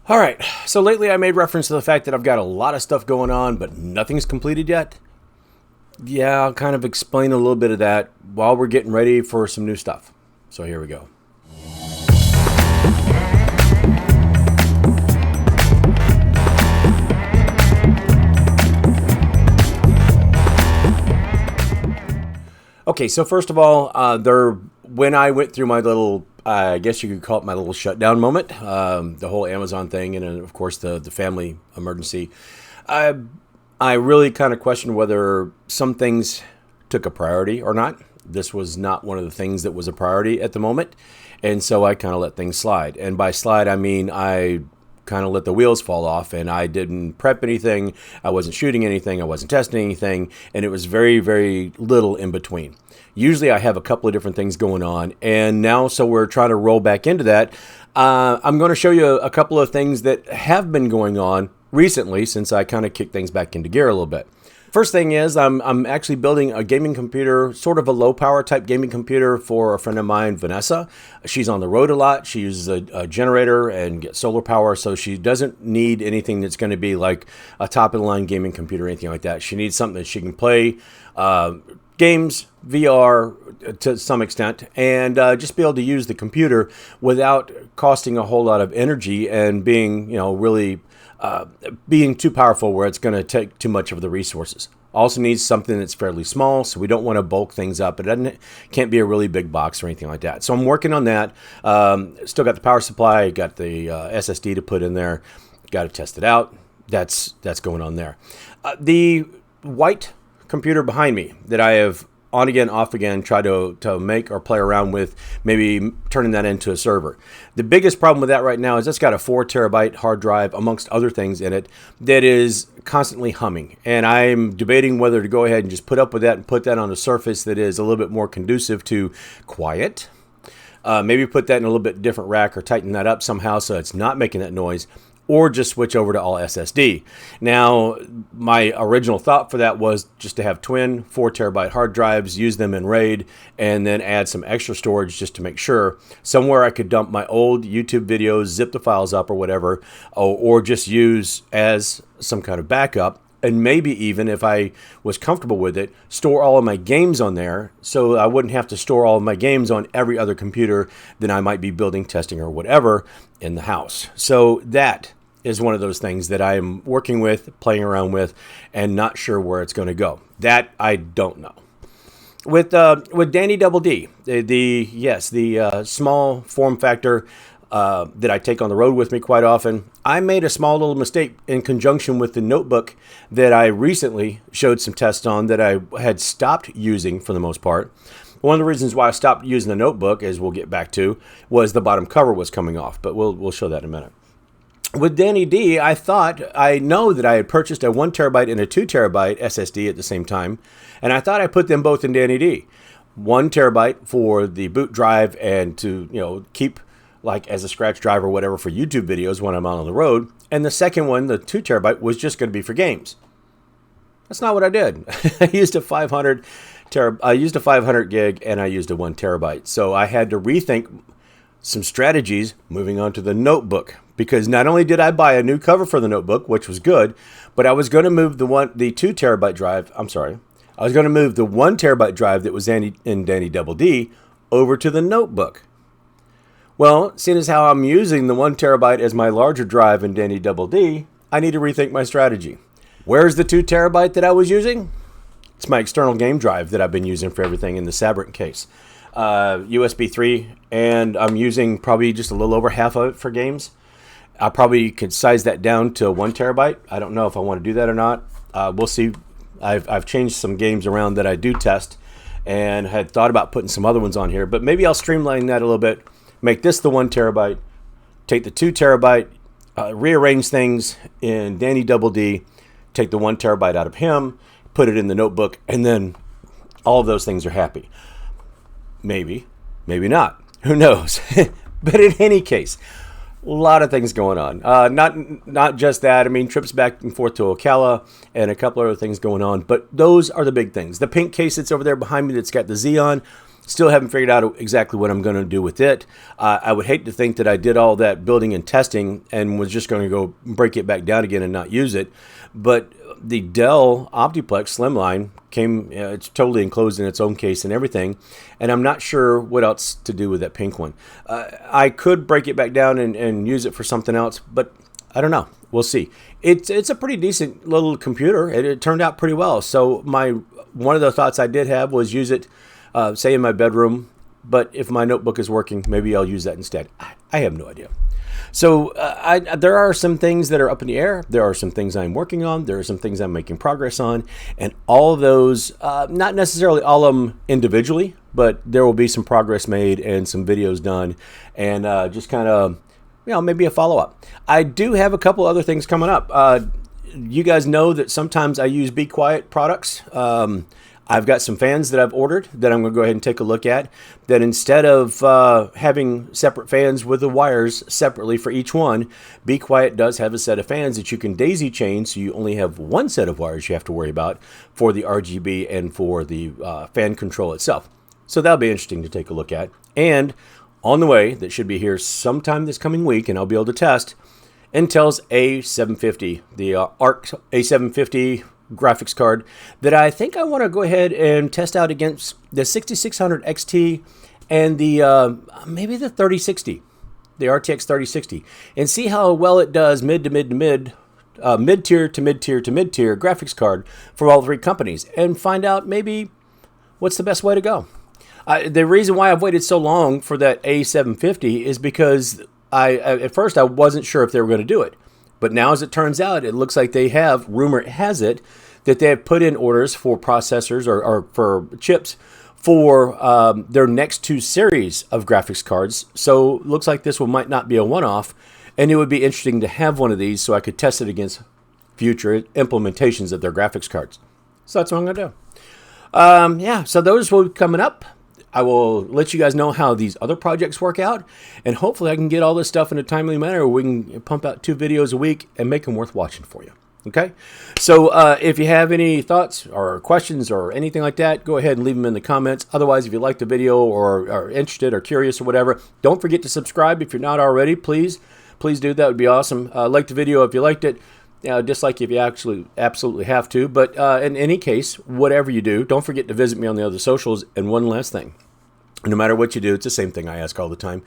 All right, so lately I made reference to the fact that I've got a lot of stuff going on, but nothing's completed yet. Yeah, I'll kind of explain a little bit of that while we're getting ready for some new stuff. So here we go. Okay, so first of all, when I went through my little, I guess you could call it my little shutdown moment, the whole Amazon thing, and of course the family emergency, I I really kind of questioned whether some things took a priority or not. This was not one of the things that was a priority at the moment, and so I kind of let things slide. And by slide, I mean I kind of let the wheels fall off, and I didn't prep anything. I wasn't shooting anything. I wasn't testing anything, and it was very, very little in between. Usually I have a couple of different things going on, and now so we're trying to roll back into that. I'm going to show you a couple of things that have been going on recently since I kind of kicked things back into gear a little bit. First thing is I'm actually building a gaming computer, sort of a low power type gaming computer for a friend of mine, Vanessa. She's on the road a lot. She uses a generator and gets solar power, so she doesn't need anything that's going to be like a top of the line gaming computer or anything like that. She needs something that she can play games, VR to some extent, and just be able to use the computer without costing a whole lot of energy and being, really being too powerful where it's going to take too much of the resources. Also needs something that's fairly small, so we don't want to bulk things up. Can't be a really big box or anything like that. So I'm working on that. Still got the power supply, got the SSD to put in there. Got to test it out. That's going on there. The white computer behind me that I have on again, off again, try to make or play around with, maybe turning that into a server. The biggest problem with that right now is it's got a 4 terabyte hard drive, amongst other things in it, that is constantly humming. And I'm debating whether to go ahead and just put up with that and put that on a surface that is a little bit more conducive to quiet. Maybe put that in a little bit different rack or tighten that up somehow so it's not making that noise, or just switch over to all SSD. Now, my original thought for that was just to have twin 4 terabyte hard drives, use them in RAID, and then add some extra storage just to make sure. Somewhere I could dump my old YouTube videos, zip the files up or whatever, or just use as some kind of backup. And maybe even, if I was comfortable with it, store all of my games on there so I wouldn't have to store all of my games on every other computer that I might be building, testing, or whatever in the house. So that is one of those things that I am working with, playing around with, and not sure where it's going to go. That I don't know. With Danny Double D, the small form factor that I take on the road with me quite often, I made a small little mistake in conjunction with the notebook that I recently showed some tests on that I had stopped using for the most part. One of the reasons why I stopped using the notebook, as we'll get back to, was the bottom cover was coming off, but we'll show that in a minute. With Danny D, I know that I had purchased a 1 terabyte and a 2 terabyte SSD at the same time, and I thought I put them both in Danny D. 1 terabyte for the boot drive and to, keep like as a scratch drive or whatever for YouTube videos when I'm out on the road, and the second one, the 2 terabyte, was just going to be for games. That's not what I did. I used a 500 gig and I used a 1 terabyte. So I had to rethink some strategies moving on to the notebook, because not only did I buy a new cover for the notebook, which was good, but I was going to move the 2 terabyte drive. I was going to move the 1 terabyte drive that was in Danny Double D over to the notebook. Well, seeing as how I'm using the 1 terabyte as my larger drive in Danny Double D, I need to rethink my strategy. Where's the 2 terabyte that I was using? It's my external game drive that I've been using for everything in the Sabrent case. USB 3, and I'm using probably just a little over half of it for games. I probably could size that down to 1 terabyte. I don't know if I want to do that or not. We'll see. I've changed some games around that I do test and had thought about putting some other ones on here, but maybe I'll streamline that a little bit, make this the 1 terabyte, take the 2 terabyte, rearrange things in Danny Double D, take the 1 terabyte out of him, put it in the notebook, and then all of those things are happy. Maybe not. Who knows? But in any case, a lot of things going on. Not just that. I mean, trips back and forth to Ocala and a couple other things going on. But those are the big things. The pink case that's over there behind me that's got the Z on, Still haven't figured out exactly what I'm going to do with it. I would hate to think that I did all that building and testing and was just going to go break it back down again and not use it. But the Dell Optiplex Slimline came, it's totally enclosed in its own case and everything. And I'm not sure what else to do with that pink one. I could break it back down and use it for something else, but I don't know. We'll see. It's a pretty decent little computer. It turned out pretty well. So one of the thoughts I did have was use it, say in my bedroom, but if my notebook is working, maybe I'll use that instead. I have no idea. So there are some things that are up in the air. There are some things I'm working on. There are some things I'm making progress on. And all of those, not necessarily all of them individually, but there will be some progress made and some videos done and just kind of, maybe a follow-up. I do have a couple other things coming up. You guys know that sometimes I use Be Quiet products. I've got some fans that I've ordered that I'm going to go ahead and take a look at, that instead of having separate fans with the wires separately for each one, Be Quiet does have a set of fans that you can daisy chain, so you only have one set of wires you have to worry about for the RGB and for the fan control itself. So that'll be interesting to take a look at. And on the way, that should be here sometime this coming week, and I'll be able to test Intel's A750, the Arc A750 graphics card that I think I want to go ahead and test out against the 6600 XT and the maybe the 3060, the RTX 3060, and see how well it does mid to mid to mid, mid-tier to mid-tier to mid-tier graphics card for all three companies, and find out maybe what's the best way to go. The reason why I've waited so long for that A750 is because at first I wasn't sure if they were going to do it. But now, as it turns out, it looks like they have, rumor has it, that they have put in orders for processors or for chips for their next two series of graphics cards. So it looks like this one might not be a one-off, and it would be interesting to have one of these so I could test it against future implementations of their graphics cards. So that's what I'm going to do. So those will be coming up. I will let you guys know how these other projects work out, and hopefully I can get all this stuff in a timely manner where we can pump out 2 videos a week and make them worth watching for you. Okay? So if you have any thoughts or questions or anything like that, go ahead and leave them in the comments. Otherwise, if you like the video or are interested or curious or whatever, don't forget to subscribe if you're not already. Please do. That would be awesome. Like the video if you liked it. Dislike if you absolutely have to. But in any case, whatever you do, don't forget to visit me on the other socials. And one last thing. No matter what you do, it's the same thing I ask all the time.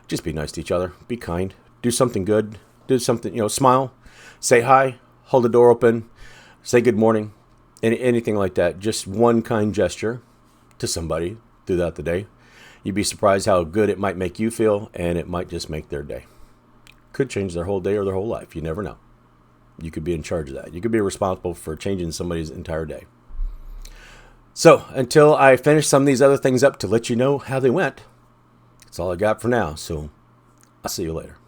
Just be nice to each other. Be kind. Do something good. Do something, smile. Say hi. Hold the door open. Say good morning. Anything like that. Just one kind gesture to somebody throughout the day. You'd be surprised how good it might make you feel, and it might just make their day. Could change their whole day or their whole life. You never know. You could be in charge of that. You could be responsible for changing somebody's entire day. So until I finish some of these other things up to let you know how they went, that's all I got for now. So I'll see you later.